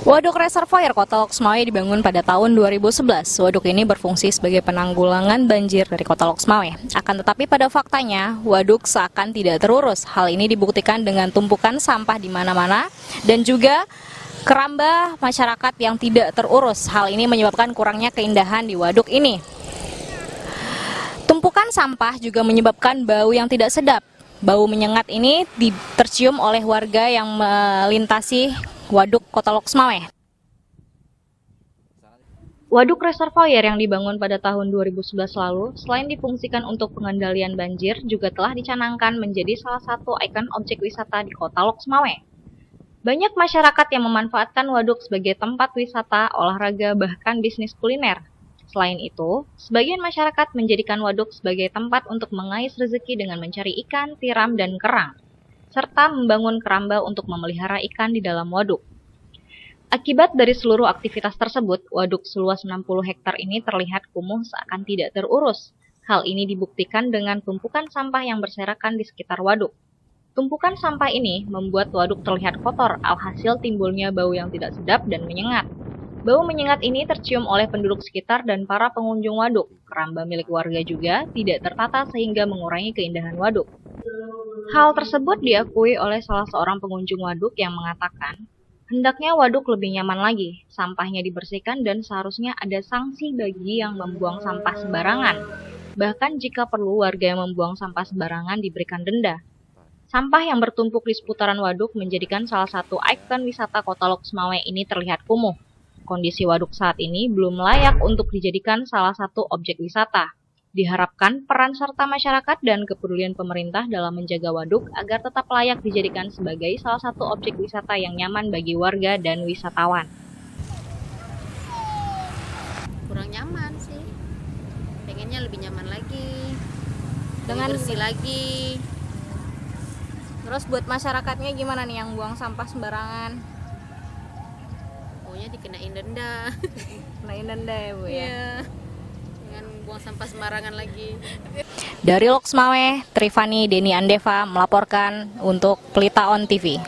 Waduk Reservoir Kota Loksmawe dibangun pada tahun 2011. Waduk ini berfungsi sebagai penanggulangan banjir dari Kota Loksmawe. Akan tetapi pada faktanya, waduk seakan tidak terurus. Hal ini dibuktikan dengan tumpukan sampah di mana-mana dan juga keramba masyarakat yang tidak terurus. Hal ini menyebabkan kurangnya keindahan di waduk ini. Tumpukan sampah juga menyebabkan bau yang tidak sedap. Bau menyengat ini tercium oleh warga yang melintasi Waduk Kota Loksmawe. Waduk Reservoir yang dibangun pada tahun 2011 lalu, selain difungsikan untuk pengendalian banjir, juga telah dicanangkan menjadi salah satu ikon objek wisata di Kota Loksmawe. Banyak masyarakat yang memanfaatkan waduk sebagai tempat wisata, olahraga, bahkan bisnis kuliner. Selain itu, sebagian masyarakat menjadikan waduk sebagai tempat untuk mengais rezeki dengan mencari ikan, tiram, dan kerang, serta membangun keramba untuk memelihara ikan di dalam waduk. Akibat dari seluruh aktivitas tersebut, waduk seluas 60 hektar ini terlihat kumuh seakan tidak terurus. Hal ini dibuktikan dengan tumpukan sampah yang berserakan di sekitar waduk. Tumpukan sampah ini membuat waduk terlihat kotor, alhasil timbulnya bau yang tidak sedap dan menyengat. Bau menyengat ini tercium oleh penduduk sekitar dan para pengunjung waduk. Keramba milik warga juga tidak tertata sehingga mengurangi keindahan waduk. Hal tersebut diakui oleh salah seorang pengunjung waduk yang mengatakan, hendaknya waduk lebih nyaman lagi, sampahnya dibersihkan dan seharusnya ada sanksi bagi yang membuang sampah sembarangan. Bahkan jika perlu warga yang membuang sampah sembarangan diberikan denda. Sampah yang bertumpuk di seputaran waduk menjadikan salah satu ikon wisata Kota Loksmawe ini terlihat kumuh. Kondisi waduk saat ini belum layak untuk dijadikan salah satu objek wisata. Diharapkan peran serta masyarakat dan kepedulian pemerintah dalam menjaga waduk agar tetap layak dijadikan sebagai salah satu objek wisata yang nyaman bagi warga dan wisatawan. Kurang nyaman sih, pengennya lebih nyaman lagi, Dengan lebih bersih lagi. Terus buat masyarakatnya gimana nih yang buang sampah sembarangan? Pokoknya dikenain denda. Kenain denda ya Bu ya? Iya, jangan buang sampah sembarangan lagi. Dari Loksmawe, Trifani Deni Andeva melaporkan untuk Pelita On TV.